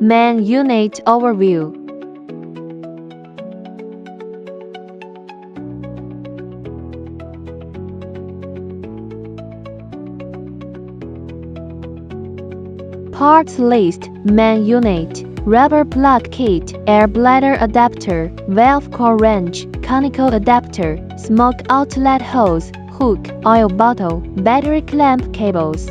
Main unit overview. Parts list: main unit, rubber plug kit, air bladder adapter, valve core wrench, conical adapter, smoke outlet hose, hook, oil bottle, battery clamp cables.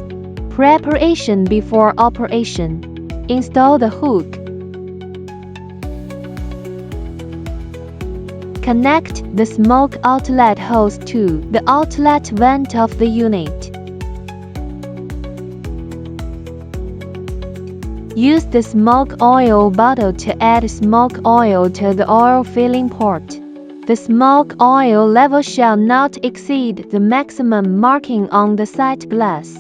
Preparation before operation. Install the hook. Connect the smoke outlet hose to the outlet vent of the unit. Use the smoke oil bottle to add smoke oil to the oil filling port. The smoke oil level shall not exceed the maximum marking on the sight glass.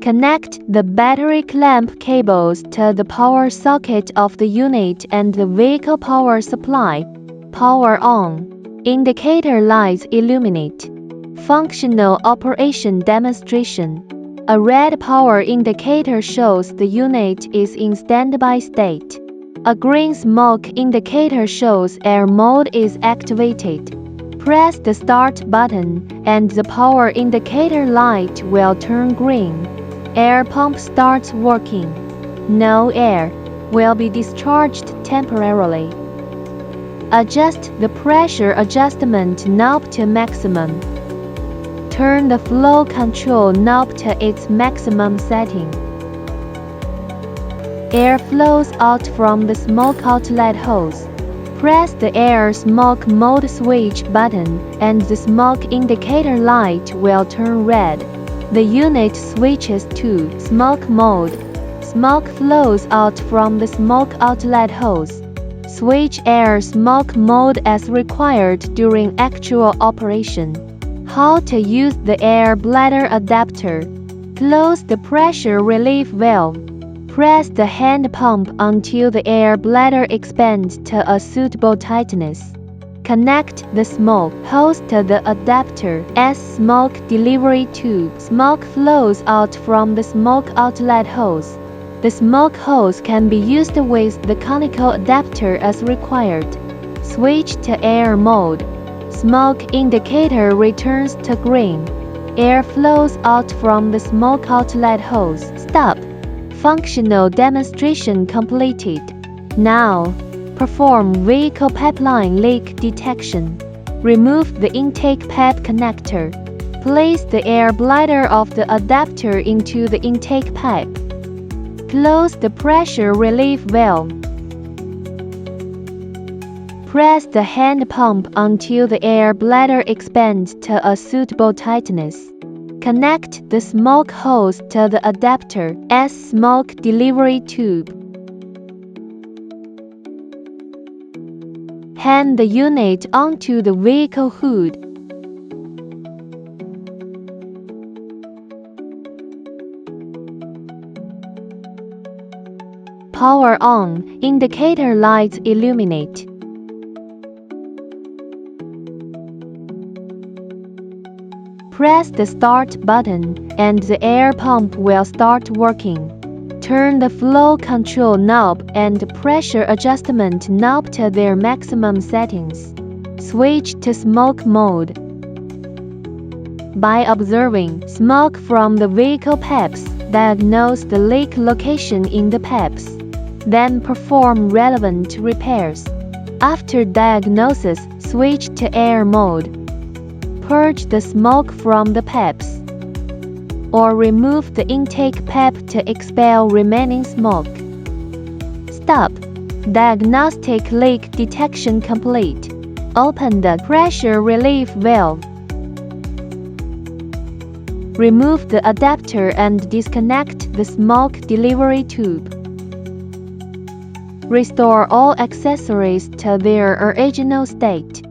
Connect the battery clamp cables to the power socket of the unit and the vehicle power supply. Power on. Indicator lights illuminate. Functional operation demonstration. A red power indicator shows the unit is in standby state. A green smoke indicator shows air mode is activated. Press the start button, and the power indicator light will turn green. Air pump starts working. No air will be discharged temporarily. Adjust the pressure adjustment knob to maximum. Turn the flow control knob to its maximum setting. Air flows out from the smoke outlet hose. Press the air smoke mode switch button, and the smoke indicator light will turn red. The unit switches to smoke mode. Smoke flows out from the smoke outlet hose. Switch air smoke mode as required during actual operation. How to use the air bladder adapter. Close the pressure relief valve. Press the hand pump until the air bladder expands to a suitable tightness. Connect the smoke hose to the adapter as smoke delivery tube. Smoke flows out from the smoke outlet hose. The smoke hose can be used with the conical adapter as required. Switch to air mode. Smoke indicator returns to green. Air flows out from the smoke outlet hose. Stop. Functional demonstration completed. Now, perform vehicle pipeline leak detection. Remove the intake pipe connector. Place the air bladder of the adapter into the intake pipe. Close the pressure relief valve. Press the hand pump until the air bladder expands to a suitable tightness. Connect the smoke hose to the adapter as smoke delivery tube. Hang the unit onto the vehicle hood. Power on. Indicator lights illuminate. Press the start button, and the air pump will start working. Turn the flow control knob and pressure adjustment knob to their maximum settings. Switch to smoke mode. By observing smoke from the vehicle pipes, diagnose the leak location in the pipes. Then perform relevant repairs. After diagnosis, switch to air mode. Purge the smoke from the pipes, or remove the intake pipe to expel remaining smoke. Stop. Diagnostic leak detection complete. Open the pressure relief valve. Remove the adapter and disconnect the smoke delivery tube. Restore all accessories to their original state.